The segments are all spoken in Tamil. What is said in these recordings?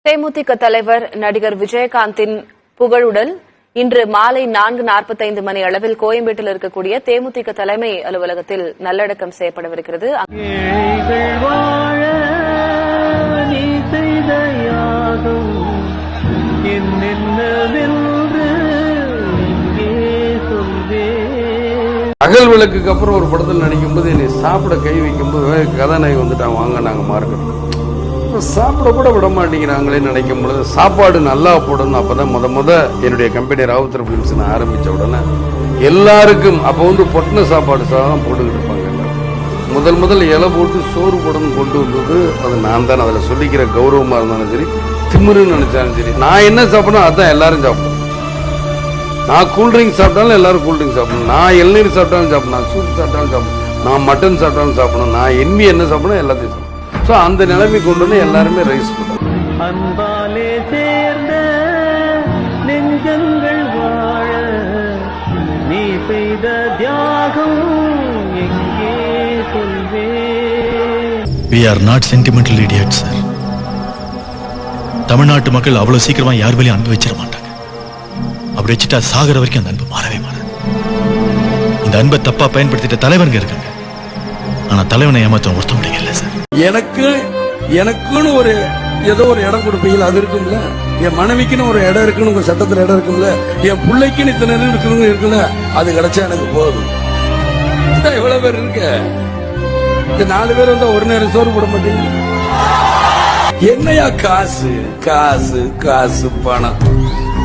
தேமுதிக தலைவர் நடிகர் விஜயகாந்தின் புகழுடல் இன்று மாலை 4:45 மணி அளவில் கோயம்பேட்டில் இருக்கக்கூடிய தேமுதிக தலைமை அலுவலகத்தில் நல்லடக்கம் செய்யப்படவிருக்கிறது. அகல் விளக்குக்கு அப்புறம் ஒரு படத்தில் நடிக்கும் போது என்னை சாப்பிட கை வைக்கும் போது கதாநாயகி வந்துட்டாங்க, வாங்க நாங்க மார்க்கெட் சாப்பிட கூட விட மாட்டேங்கிறாங்களே நினைக்கும் பொழுது சாப்பாடு நல்லா போடணும். அப்பதான் முத என்னுடைய கம்பெனி ராவுத்தர் பிலிம்ஸ் நான் ஆரம்பிச்ச உடனே எல்லாருக்கும் அப்போ வந்து பொட்டின சாப்பாடு சாதம் போட்டுக்கிட்டு இருப்பாங்க. முதல் இலை போட்டு சோறு போடணும் கொண்டு வந்தது அது நான் தான். அதில் சொல்லிக்கிற கௌரவமா இருந்தாலும் சரி, திமிருன்னு நினைச்சாலும் சரி, நான் என்ன சாப்பிடணும் அதான் எல்லாரும் சாப்பிடணும். நான் கூல்ட்ரிங்க் சாப்பிட்டாலும் எல்லாரும் கூல்ட்ரிங்க் சாப்பிடணும், நான் இளநீர் சாப்பிட்டாலும் சாப்பிடணும், நான் சூப் சாப்பிட்டாலும் சாப்பிடணும், நான் மட்டன் சாப்பிட்டாலும் சாப்பிடணும், நான் என்வி என்ன சாப்பிடணும் எல்லாத்தையும் சாப்பிடணும். ஸோ அந்த நிலைமை கொண்டு வந்து எல்லாருமே ரைஸ் பண்ணுவோம். அன்பாலே சேர்ந்த நெஞ்சங்கள் வாழ நீ செய்த தியாகம் எங்கே சொல்வே. We are not sentimental idiots, sir. தமிழ்நாட்டு மக்கள் அவ்வளவு சீக்கிரமா யார் மேலேயும் அன்பு வச்சிட மாட்டாங்க. அப்படி வச்சுட்டா சாகர வரைக்கும் அந்த அன்பு மாறவே மாறாது. இந்த அன்பை தப்பா பயன்படுத்திட்ட தலைவருங்க இருக்காங்க. ஆனா தலைவனை ஏமாத்த ஒருத்த முடியல சார். எனக்குன்னு ஒரு ஏதோ ஒரு இடம் கொடுப்பீங்க, அது இருக்கும்ல. என் மனைவிக்குன்னு ஒரு இடம் இருக்குன்னு உங்க சட்டத்துல இடம் இருக்கும்ல. என் பிள்ளைக்குன்னு இத்தனை இருக்குல்ல, அது கிடைச்சா எனக்கு போதும். எவ்வளவு பேர் இருக்க, இந்த 4 பேர் வந்தா ஒரு நேரம் சோறு போட மாட்டீங்க. என்னையா காசு காசு காசு பணம்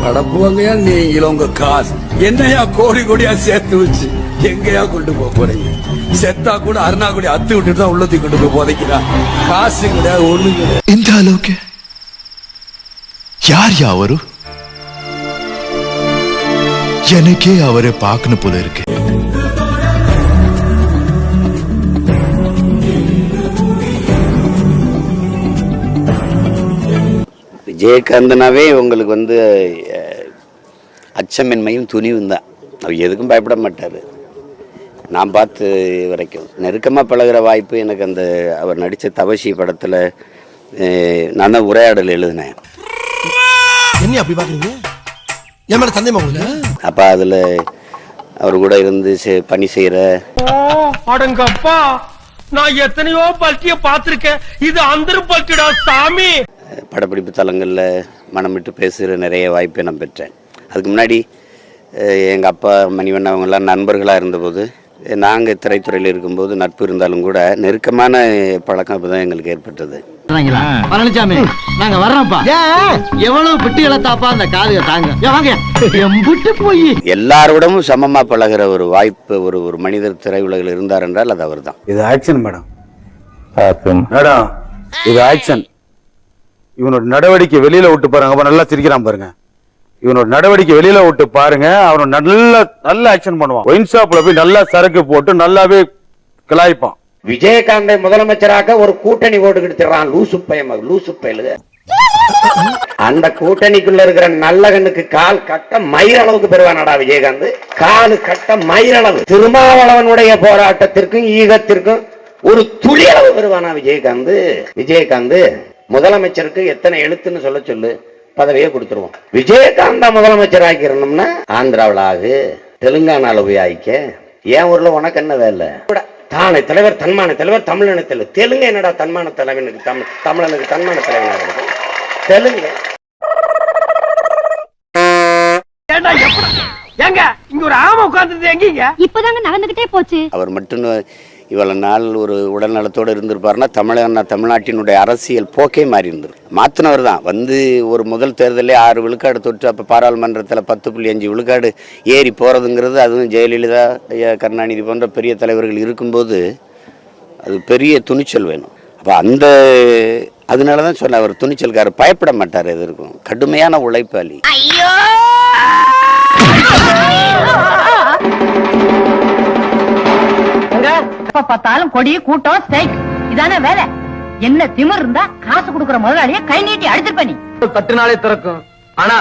படப்புவாங்கயா நீங்களும் உங்க காசு என்னையா கோடி கோடியா சேர்த்து வச்சு எங்கயா கொண்டு போக போறீங்க? செத்தா கூட அருணாக்குடி அத்து விட்டுட்டு தான் உள்ளத்தை கொண்டு போய் போதைக்கிறா. காசு கிடையாது, ஒண்ணு கிடையாது. இந்த அளவுக்கு யார் அவரு? எனக்கே அவரை பார்க்கணும் போல இருக்கு. விஜயகாந்தனாவே உங்களுக்கு வந்து அச்சமின்மையும் துணிவும் தான். அவர் எதுக்கும் பயப்பட மாட்டார். நான் பார்த்து வரைக்கும் நெருக்கமாக பழகிற வாய்ப்பு எனக்கு அந்த அவர் நடித்த தவசி படத்தில் நான் தான் உரையாடல் எழுதினேன். என்ன அப்படி பார்க்குறீங்க? என் மேலே சந்தேகமா உங்களுக்கு? அப்போ அதில் அவர் கூட இருந்து பணி செய்கிற அடங்கப்பா, நான் எத்தனையோ பல்ட்டிய பார்த்திருக்கேன், இது அந்த பல்ட்டிடா சாமி. படப்பிடிப்பு தலங்களில் மனம் விட்டு பேசுகிற நிறைய வாய்ப்பை நான் பெற்றேன். அதுக்கு முன்னாடி எங்கள் அப்பா மணிவண்ணன் அவங்கெல்லாம் நண்பர்களாக இருந்தபோது, நாங்கள் திரைத்துறையில் இருக்கும்போது நட்பு இருந்தாலும் கூட நெருக்கமான பழக்கம் இப்போ தான் எங்களுக்கு ஏற்பட்டது. பழனிசாமி, நாங்க வர்றோம்ப்பா. எவ்வளவு பிட்டுகளை தாப்பா அந்த காதுக தாங்க. போய் எல்லாரோடமும் சமமாக பழகிற ஒரு வாய்ப்பு ஒரு மனிதர் திரையுலகில் இருந்தார் என்றால் அது அவர் தான். இது ஆக்ஷன் மேடம், மேடம் இது ஆக்ஷன். இவனோட நடவடிக்கை வெளியில விட்டு பாருங்க, அப்ப நல்லா சிரிக்கிறான் பாருங்க. இவனோட நடவடிக்கை வெளியில விட்டு பாருங்க, அவன் நல்ல ஆக்ஷன் பண்ணுவான். ஒயின் ஷாப்ல போய் நல்லா சரக்கு போட்டு நல்லாவே கிளாய்ப்பான். விஜயகாந்தை முதலமைச்சராக ஒரு கூட்டணி ஓட்டுக்கிட்டு லூசு பயலுக. அந்த கூட்டணிக்குள்ள இருக்கிற நல்லகண்ணுக்கு கால் கட்ட மயிரளவுக்கு பெறுவானடா விஜயகாந்த். காலு கட்ட மயிரளவு. திருமாவளவனுடைய போராட்டத்திற்கும் ஈகத்திற்கும் ஒரு துளி அளவு பெறுவானா விஜயகாந்த் முதலமைச்சருக்கு எத்தனை எழுத்துன்னு சொல்ல சொல்லு, பதவியை கொடுத்துருவோம். விஜயகாந்தா முதலமைச்சர் ஆக்கிரணும்னா ஆந்திராவில் ஆகு, தெலுங்கானால போய் ஆயிக்க. ஏன் ஊர்ல உனக்கு என்ன வேலை? தானே தலைவர் தன்மான தலைவர் தமிழன தலைவர். தெலுங்கு என்னடா தன்மான தலைவனுக்கு தமிழனுக்கு தன்மான தலைவன் தெலுங்கு. இங்க ஒரு ஆமை உட்கார்ந்து எங்கீங்க? இப்பதாங்க நடந்துகிட்டே போச்சு. அவர் மட்டும் இவ்வளவு நாள் ஒரு உடல் நலத்தோடு இருந்திருப்பாருன்னா தமிழ்நாட்டினுடைய அரசியல் போக்கே மாறி இருந்திரு. மாத்தினவர் தான் வந்து ஒரு முதல் தேர்தலே 6 விழுக்காடு தொட்டு, அப்போ பாராளுமன்றத்தில் 10.5 விழுக்காடு ஏறி போகிறதுங்கிறது, அதுவும் ஜெயலலிதா, கருணாநிதி போன்ற பெரிய தலைவர்கள் இருக்கும்போது அது பெரிய துணிச்சல் வேணும். அப்போ அதனால தான் சொன்ன அவர் துணிச்சல்காரர், பயப்பட மாட்டார், எது இருக்கும் கடுமையான உழைப்பாளி. பார்த்தாலும் கொடி கூட்டம் ஸ்ட்ரைக் இதான வேலை. என்ன திமிர் இருந்தா காசு கொடுக்கிற முதலாளிய கை நீட்டி அடிச்சிருப்ப. நீ தட்டுனாலே திறக்கும், ஆனா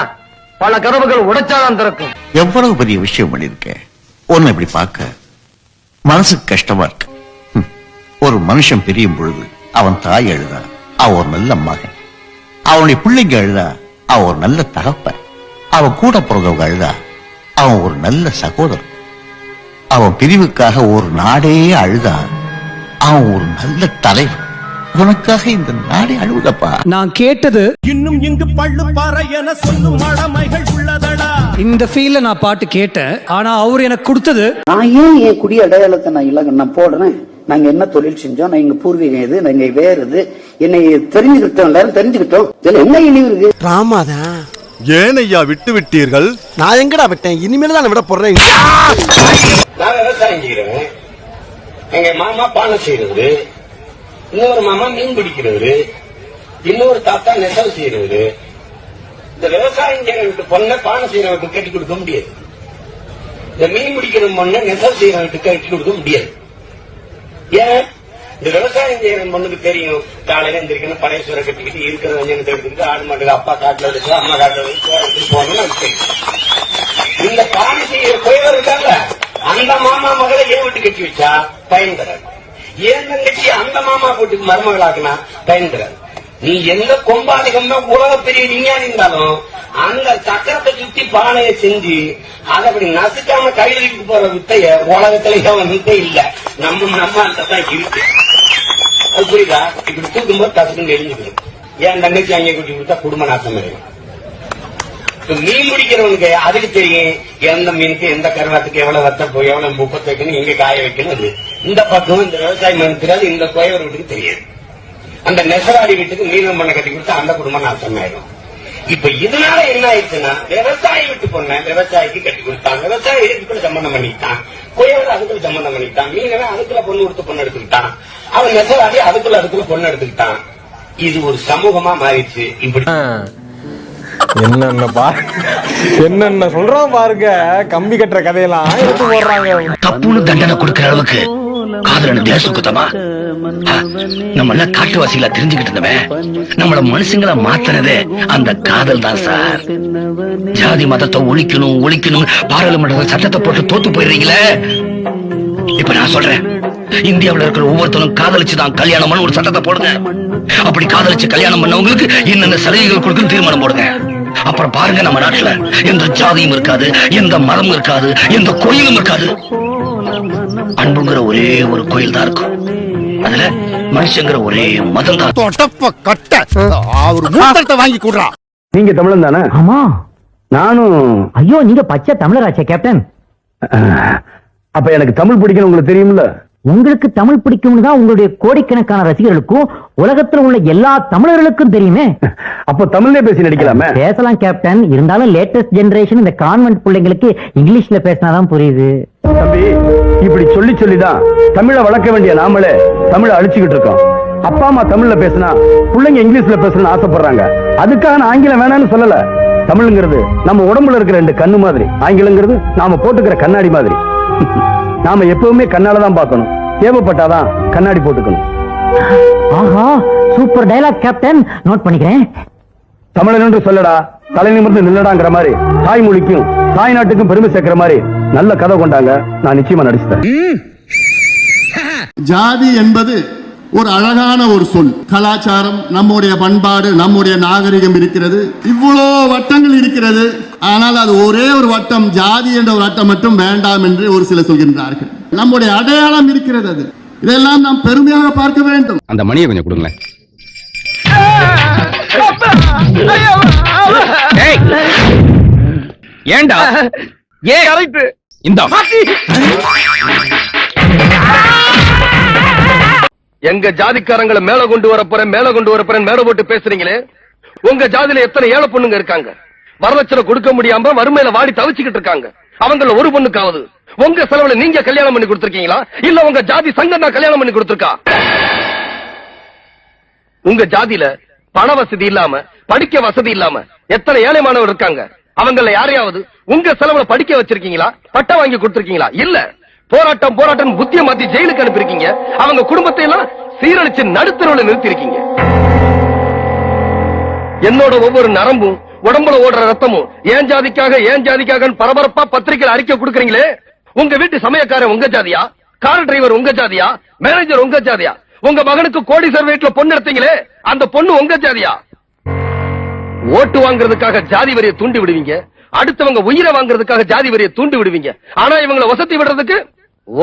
பல கதவுகள் உடைச்சாதான் திறக்கும். எவ்வளவு பெரிய விஷயம் பண்ணிருக்கேன். ஒன்னு இப்படி பார்க்க மனசுக்கு கஷ்டமா இருக்கு. ஒரு மனுஷன் பிரியும் பொழுது அவன் தாய் எழுதா, அவன் ஒரு நல்ல மகன், அவனுடைய பிள்ளைங்க அழுதா அவன் ஒரு நல்ல தகப்பன். அவன் கூட பிறந்தவங்க அழுதா அவன் ஒரு நல்ல சகோதரன். அவன் பிரிவுக்காக ஒரு நாடே அழுதா அவன் ஒரு நல்ல தலைவன். உனக்காக இந்த நாடே அழுவுதப்பா. நான் கேட்டது இன்னும் இங்கு பள்ளு பாறை என சொல்லும் மழமைகள் உள்ளதடா. இந்த ஃபீல்ல நான் பாட்டு கேட்டேன். ஆனா அவர் எனக்கு கொடுத்தது, நான் ஏன் என் குடி அடையாளத்தை நான் போடுறேன். நாங்க என்ன தொழில் செஞ்சோம், நான் எங்க பூர்வீகம் எது, நாங்க வேற இது, என்னை தெரிஞ்சுக்கிட்டோம், எல்லாரும் தெரிஞ்சுக்கிட்டோம். இதுல என்ன இழிவு இருக்கு? ராமாதான் ஏன் ஐயா விட்டு விட்டீர்கள்? நான் எங்கடா விட்டேன்? இனிமேல் தான் விட போறேன். நான் விவசாயம் செய்யறேன். எங்க மாமா பானை செய்யறது, இன்னொரு மாமா மீன் பிடிக்கிறவரு, இன்னொரு தாத்தா நெசவு செய்யறவரு. இந்த விவசாயம் செய்யறவருக்கு பொண்ணை பானை செய்யறவருக்கு கட்டி கொடுக்க முடியாது. இந்த மீன் பிடிக்கிற பொண்ணை நெசவு செய்யறவருக்கு கட்டி கொடுக்க முடியாது. ஏன்? இந்த விவசாயம் செய்யற பொண்ணுக்கு தெரியும், காலையில எந்திரிக்கணும், பழைய சூரை கட்டிக்கிட்டு இருக்கிற வஞ்சனத்தை எடுத்துக்கிட்டு ஆடு மாட்டுக்கு அப்பா காட்டுல வச்சு அம்மா காட்டுல வச்சு போகணும்னு அது தெரியும். இந்த பானை செய்யற கோயில் இருக்காங்க, அந்த மாமா மகளை ஏன் விட்டு கட்டி வச்சா பயன் தராது. ஏன் தங்கச்சி அந்த மாமா வீட்டுக்கு மருமகளாக்குனா பயன் தராது. நீ எந்த கொம்பாதிகம்னா உலக பெரிய விஞ்ஞானி இருந்தாலும் அந்த சக்கரத்தை சுத்தி பானையை செஞ்சு அதை அப்படி நசுக்காம கையிலுக்கு போற வித்தைய உலகத்துல அவன் வித்தை இல்ல. நம்ம தான் இருக்கு. அது புரியுதா? இப்படி தூக்கும்போது கசக்குன்னு எழுந்துக்கணும். ஏன் தங்கச்சி அங்கே கூட்டி கொடுத்தா குடும்ப நாசம் இருக்கும். மீன் பிடிக்கிறவனுக்கு அதுக்கு தெரியும், எந்த மீனுக்கு எந்த கருவாத்துக்கு எவ்வளவு வத்தப்போ எவ்வளவு முப்பத்து வைக்கணும், எங்க காய வைக்கணும். அது இந்த பக்கம் இந்த விவசாய மனு தெரியாது, இந்த கோயவர் வீட்டுக்கு தெரியாது. அந்த நெசவாடி வீட்டுக்கு மீனம் பண்ண கட்டி கொடுத்தா அந்த குடும்பம் நாசம் ஆயிடும். இப்ப இதனால என்ன ஆயிடுச்சுன்னா, விவசாயி விட்டு பொண்ண விவசாயிக்கு கட்டி கொடுத்தான், விவசாயி இதுக்குள்ள சம்பந்தம் பண்ணிட்டான், கோயவர் அதுக்குள்ள சம்பந்தம் பண்ணிட்டான், மீனவன் அதுக்குள்ள பொண்ணு கொடுத்து பொண்ணு எடுத்துக்கிட்டான், அவன் நெசவாடி அதுக்குள்ள பொண்ணு எடுத்துக்கிட்டான். இது ஒரு சமூகமா மாறிடுச்சு. இப்படி என்னென்ன சொல்றோம் பாருங்க. கம்பி கட்டுற கதையெல்லாம் எடுத்து போடுறாங்க. தப்புன்னு தண்டனை கொடுக்கிற அளவுக்கு காதலன் தேசக்குத்தமா நம்ம எல்லாம் காட்டுவாசிகளா தெரிஞ்சுக்கிட்டு இருந்தவன் நம்மள மனுஷங்கள மாத்தினதே அந்த காதல் தான் சார். ஜாதி மதத்தை ஒழிக்கணும் பாராளுமன்ற சட்டத்தை போட்டு தோத்து போயிடுறீங்களே. இப்ப நான் சொல்றேன், இந்தியாவில் இருக்கிற ஒவ்வொருத்தரும் காதலிச்சுதான் கல்யாணம் ஒரு சட்டத்தை போடுங்க. அப்படி காதலிச்சு கல்யாணம் பண்ணவங்களுக்கு என்னென்ன சலுகைகள் கொடுக்குன்னு தீர்மானம் போடுங்க. அப்புறம் பாருங்க, நம்ம நாட்டுல எந்த ஜாதியும் இருக்காது, எந்த மதமும் இருக்காது, எந்த கோயிலும் இருக்காது. அன்புங்கிற ஒரே ஒரு கோயில் தான் இருக்கும். அதுல மனுஷங்கிற ஒரே மதம் தான். வாங்கி கூடுறா. நீங்க தமிழன் தானே? ஆமா. நானும். ஐயோ, நீங்க பச்சை தமிழராச்சே கேப்டன். அப்ப எனக்கு தமிழ் பிடிக்கணும் உங்களுக்கு தெரியும்ல. உங்களுக்கு தமிழ் பிடிக்கும்னு தான் உங்களுடைய கோடிக்கணக்கான ரசிகர்களுக்கும் உலகத்துல உள்ள எல்லா தமிழர்களுக்கும் தெரியுமே. அப்ப தமிழ்ல பேசி நடிக்கலாமே. பேசலாம் கேப்டன், இருந்தாலும் லேட்டஸ்ட் ஜெனரேஷன் இந்த கான்வென்ட் பிள்ளைங்களுக்கு இங்கிலீஷ்ல பேசினாதான் புரியுது. தம்பி, இப்படி சொல்லிதான் தமிழை வளர்க்க வேண்டிய நாமளே தமிழை அழிச்சுக்கிட்டு இருக்கோம். அப்பா அம்மா தமிழ்ல பேசினா பிள்ளைங்க இங்கிலீஷ்ல பேசணும்னு ஆசைப்படுறாங்க. அதுக்காக நான் ஆங்கிலம் வேணாம்னு சொல்லல. தமிழ்ங்கிறது நம்ம உடம்புல இருக்கிற 2 கண்ணு மாதிரி, ஆங்கிலங்கிறது நாம போட்டுக்கிற கண்ணாடி மாதிரி. நாம எப்பவுமே கண்ணாலதான் பார்க்கணும், தேவைப்பட்டாதான் கண்ணாடி போட்டுக்கணும். ஆஹா, சூப்பர் டயலாக் கேப்டன், நோட் பண்ணிக்கிறேன். தமிழன் என்று சொல்லடா, தலை நிமிர்ந்து நில்லடாங்கிற மாதிரி தாய்மொழிக்கும் தாய் நாட்டுக்கும் பெருமை சேர்க்கிற மாதிரி நல்ல கதை கொண்டாங்க. நான் நிச்சயமா நடிச்சுட்டேன். ஜாதி என்பது ஒரு அழகான ஒரு சொல். கலாச்சாரம், நம்முடைய பண்பாடு, நம்முடைய நாகரிகம் இருக்கிறது. இவ்வளோ வட்டங்கள் இருக்கிறது. ஆனால் அது ஒரே ஒரு வட்டம், ஜாதி என்ற ஒரு வட்டம் மட்டும் வேண்டாம் என்று ஒரு சிலர் சொல்கின்றார்கள். நம்முடைய அடையாளம் இருக்கிறது. அது இதெல்லாம் நாம் பெருமையாக பார்க்க வேண்டும். அந்த மணியை கொஞ்சம் கொடுங்களேன். ஏண்டா இந்த எங்க ஜாதிக்காரங்களை மேல கொண்டு வரப்போறேன் மேல போட்டு பேசுறீங்களே. உங்க ஜாதியில எத்தனை ஏழை பொண்ணுங்க இருக்காங்க, வரலட்சணை கொடுக்க முடியாம வறுமையில வாடி தவிச்சுக்கிட்டு இருக்காங்க. அவங்கள ஒரு பொண்ணுக்காவது உங்க செலவுல நீங்க கல்யாணம் பண்ணி கொடுத்திருக்கீங்களா, இல்ல உங்க ஜாதி சங்கம் தான் கல்யாணம் பண்ணி கொடுத்திருக்கா? உங்க ஜாதியில பண வசதி இல்லாம, படிக்க வசதி இல்லாம எத்தனை ஏழை மாணவர் இருக்காங்க. அவங்கள யாரையாவது உங்க செலவுல படிக்க வச்சிருக்கீங்களா, பட்டம் வாங்கி கொடுத்திருக்கீங்களா? இல்ல, போராட்டம் புத்திய மாத்தி ஜெயிலுக்கு அனுப்பியிருக்கீங்க. அவங்க குடும்பத்தை எல்லாம் சீரழிச்சு நடுத்தரவுல நிறுத்திருக்கீங்க. என்னோட ஒவ்வொரு நரம்பும் உடம்புல ஓடுற ரத்தமும் ஏன் ஜாதிக்காக பரபரப்பா பத்திரிகையில் அறிக்கை கொடுக்கறீங்களே. உங்க வீட்டு சமயக்காரன் உங்க ஜாதியா, கார் டிரைவர் உங்க ஜாதியா, மேனேஜர் உங்க ஜாதியா, உங்க மகனுக்கு கோடீஸ்வரர் வீட்டுல பொண்ணு எடுத்தீங்களே அந்த பொண்ணு உங்க ஜாதியா? ஓட்டு வாங்குறதுக்காக ஜாதி வரியை தூண்டி விடுவீங்க, அடுத்தவங்க உயிரை வாங்குறதுக்காக ஜாதி வரியை தூண்டி விடுவீங்க. ஆனா இவங்களை வசதி விடுறதுக்கு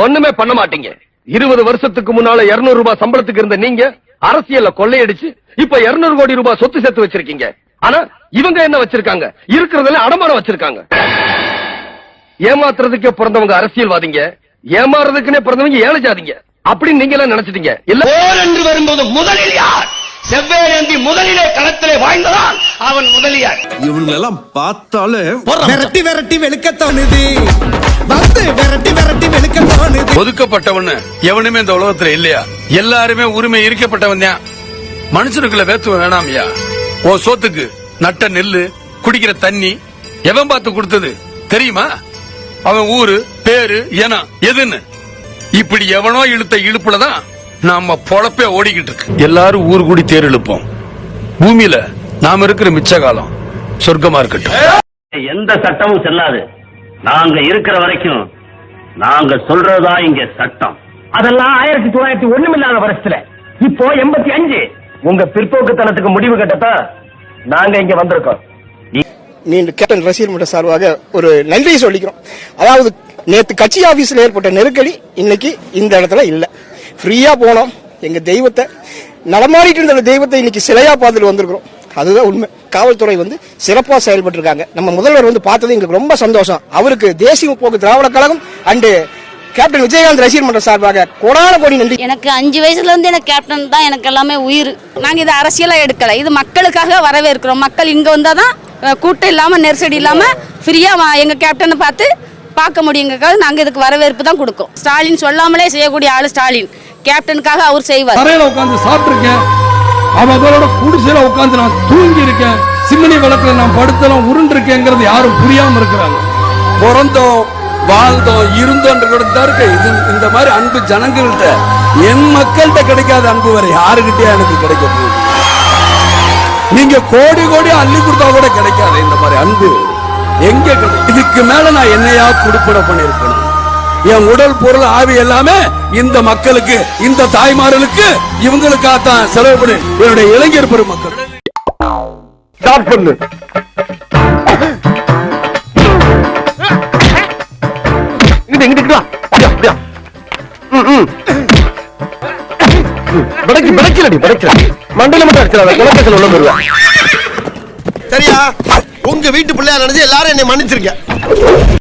ஒண்ணுமே பண்ண மாட்டீங்க. 20 வருஷத்துக்கு முன்னால 200 ரூபாய் சம்பளத்துக்கு இருந்த நீங்க அரசியல்ல கொள்ளையடிச்சு இப்ப 200 கோடி ரூபாய் சொத்து சேர்த்து வச்சிருக்கீங்க. ஆனா இவங்க என்ன வச்சிருக்காங்க? இருக்கிறதுல அடமானம் வச்சிருக்காங்க. ஏமாத்துறதுக்கே பிறந்தவங்க அரசியல்வாதிங்க, ஏமாறதுக்குன்னே பிறந்தவங்க ஏழை ஜாதிங்க அப்படின்னு நீங்க எல்லாம் நினைச்சிட்டீங்க. இல்ல என்று வரும்போது முதலில் யார்? செவ்வேரந்தி முதலிலே களத்திலே வாழ்ந்ததான் அவன் முதலியார். இவங்களெல்லாம் பார்த்தாலே விரட்டி விரட்டி வெளுக்க தோணுது, விரட்டி விரட்டி வெளுக்க தோணுது. ஒதுக்கப்பட்டவன் எவனுமே இந்த உலகத்துல இல்லையா? எல்லாருமே உரிமை இருக்கப்பட்டவன் தான். மனுஷனுக்குள்ள வேத்துவ வேணாமையா? ஓ சோத்துக்கு நட்ட நெல்லு, குடிக்கிற தண்ணி எவன் பார்த்து கொடுத்தது தெரியுமா? அவன் ஊரு பேரு இனம் எதுன்னு இப்படி எவனோ இழுத்த இழுப்புலதான் நாம பொழப்பே ஓடிக்கிட்டு இருக்கு. எல்லாரும் ஊர் கூடி தேர் இழுப்போம். பூமியில நாம இருக்கிற மிச்ச காலம் சொர்க்கமா இருக்கட்டும். எந்த சட்டமும் செல்லாது. நாங்க இருக்கிற வரைக்கும் நாங்க சொல்றதுதான் இங்க சட்டம். அதெல்லாம் 1901 இல்லாத வருஷத்துல, இப்போ 85 உங்க பிற்போக்குத்தனத்துக்கு முடிவு கட்டத்தான் நாங்க இங்க வந்திருக்கோம். மீண்டும் கேப்டன் ரசிகர் மன்ற சார்பாக ஒரு நன்றி சொல்லிக்கிறோம். அதாவது நேற்று கட்சி ஆபீஸ்ல ஏற்பட்ட நெருக்கடி இன்னைக்கு இந்த இடத்துல இல்ல. ஃப்ரீயா போனோம். எங்க தெய்வத்தை நடமாடிட்டு இருந்த தெய்வத்தை இன்னைக்கு சிலையா பார்த்துட்டு வந்திருக்கிறோம். அதுதான் உண்மை. காவல்துறை சிறப்பா செயல்பட்டு இருக்காங்க. நம்ம முதல்வர் பார்த்தது எங்களுக்கு ரொம்ப சந்தோஷம். அவருக்கு தேசிய முற்போக்கு திராவிட கழகம் அண்டு கேப்டன் விஜயகாந்த் ரசிகர் மன்ற சார்பாக கோடான கோடி நன்றி. எனக்கு 5 வயசுல இருந்து எனக்கு கேப்டன் தான் எனக்கு எல்லாமே உயிர். நாங்க இது அரசியலா எடுக்கல, இது மக்களுக்காக வரவேற்கிறோம். மக்கள் இங்க வந்தாதான் கூட்டம் இல்லாம நெருக்கடி இல்லாம ஃப்ரீயா எங்க கேப்டனை பார்க்க முடியுங்க. நாங்க இதுக்கு வரவேற்பு தான் கொடுக்கும். ஸ்டாலின் சொல்லாமலே செய்யக்கூடிய ஆளு ஸ்டாலின். கேப்டனுக்காக அவர் செய்வார். தரையில உட்கார்ந்து சாப்பிட்டிருக்கேன், அவங்களோட குடிசையில உட்கார்ந்து நான் தூங்கி இருக்கேன், சிம்னி விளக்குல நான் படுத்தலாம் உருண்டு இருக்கேங்கிறது யாரும் புரியாம இருக்கிறாங்க. பிறந்தோம் வாழ்ந்தோம் இருந்தோன்ற இருக்கு. இது இந்த மாதிரி அன்பு ஜனங்கள்கிட்ட, என் மக்கள்கிட்ட கிடைக்காத அன்பு வரை யாருகிட்டயா எனக்கு கிடைக்க போகுது? நீங்க கோடி கோடி அள்ளி கொடுத்தா கூட கிடைக்காது இந்த மாதிரி அன்பு. எங்க இதுக்கு மேல நான் என்னையா குடுப்பட பண்ணிருக்கணும்? என் உடல் பொருள் ஆவி எல்லாமே இந்த மக்களுக்கு, இந்த தாய்மார்களுக்கு, இவங்களுக்காகத்தான் செலவு பண்ணி என்னுடைய இளைஞர் பெருமக்கள். ஸ்டார்ட் பண்ணு. மண்டல மட்டும் அடிச்சிடாத. சரியா? உங்க வீட்டு பிள்ளையா நினைச்சு எல்லாரும் என்னை மன்னிச்சிருக்க.